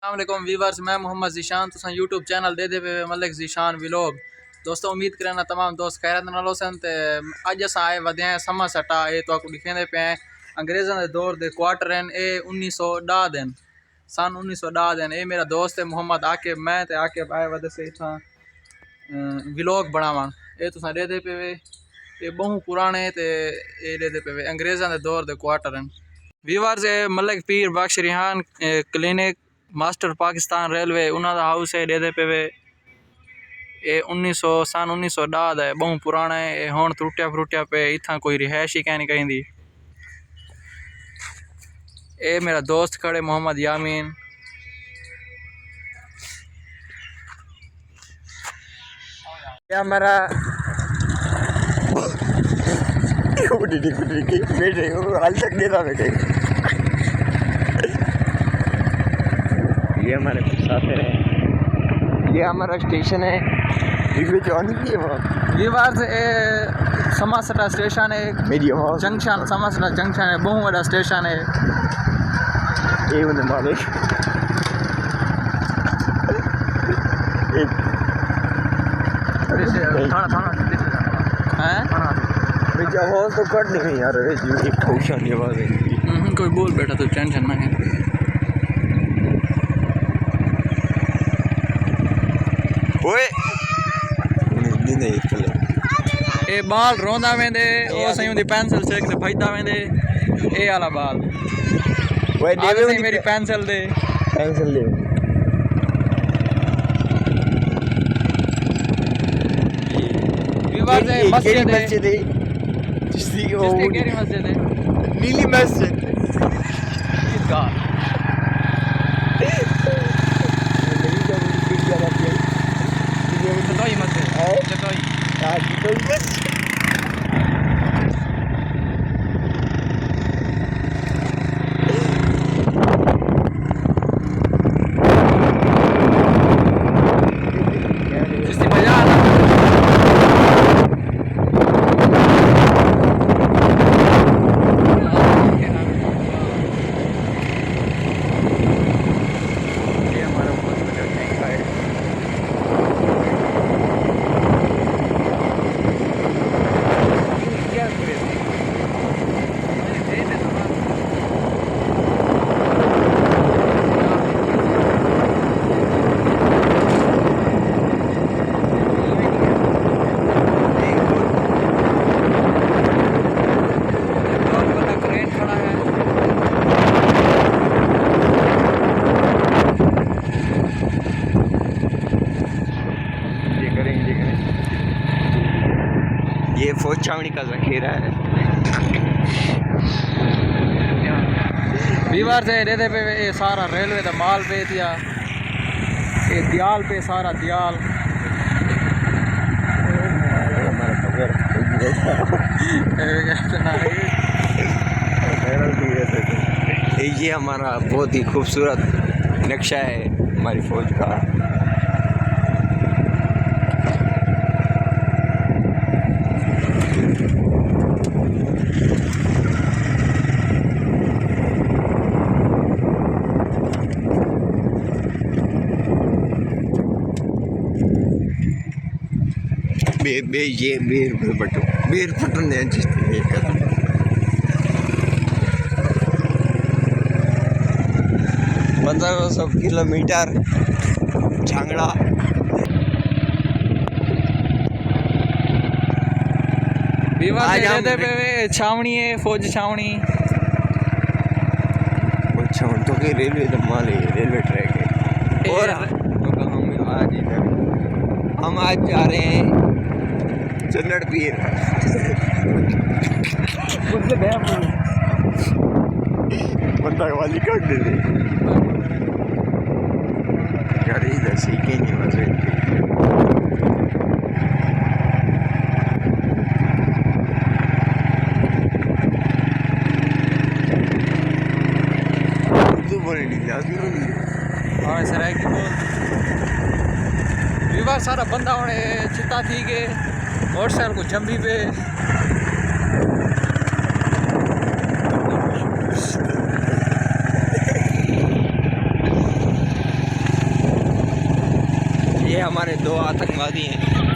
अस्सलाम वीवर्स, मैं मोहम्मद ज़ीशान तुसा यूट्यूब चैनल दे पे मलिक ज़ीशान व्लॉग। दोस्तों उम्मीद करना तमाम दोस्त खैरत नाल होसन ते अज अस आए वधे हैं समा सटा ए तो आपको दिखेंदे पे हैं अंग्रेज़ों के दौर दे क्वार्टर हैं ए 1910 दिन सन 1910 दिन। ए मेरा दोस्त है मोहम्मद आके मैं ते आके आए वधे से इथा व्लॉग बनावन ए तुसा दे पे ये बहु पुराने ते ए दे पे अंग्रेज़ों के दौर दे क्वार्टर हैं। वीवर्स मलिक पीर बख्श रिहान क्लिनिक मास्टर पाकिस्तान रेलवे उन्होंने हाउस है दे पे ये 1910 है बहु पुराना है हूँ त्रुटिया फरुटिया पे इतना कोई रिहायश ही कह नहीं कहीं दी। ये मेरा दोस्त खड़े मोहम्मद यामीन। हमारा ये हमारे मुसाफिर है। ये हमारा स्टेशन है। वीवर्स समासटा स्टेशन है जंक्शन समासटा जंक्शन है बहु बड़ा स्टेशन है। ये मालिक आवाज तो कट नहीं यार कोई बोल बेटा तो टेंशन ना है। ओए ए बाल रोंदा वेंदे ओ सही दी पेंसिल से एक फैदा वेंदे ए वाला बाल ओए दे मेरी पेंसिल दे वीवर्स मस्जिद है जिसकी केरी मस्जिद है नीली मस्जिद ये फौज छावनी का जखीरा है। वीवर से दे पे ये सारा रेलवे का माल पे दिया ये दियाल पे सारा दियाल ये हमारा बहुत ही खूबसूरत नक्शा है हमारी फौज का। ये बेर पटन सब किलोमीटर झांगड़ा छावनी है फौज छावनी तो कि रेलवे रेलवे ट्रैक है। और हम आज जा रहे हैं चन्नड़ पीर बंदा वाली काट दे यार इधर सीखे नहीं मजे उर्दू बोलने नहीं हाँ सर है कि बोल विवाह सारा बंदा होने चिता थी के मोटरसाइकिल को जंबी पे हमारे 2 आतंकवादी हैं।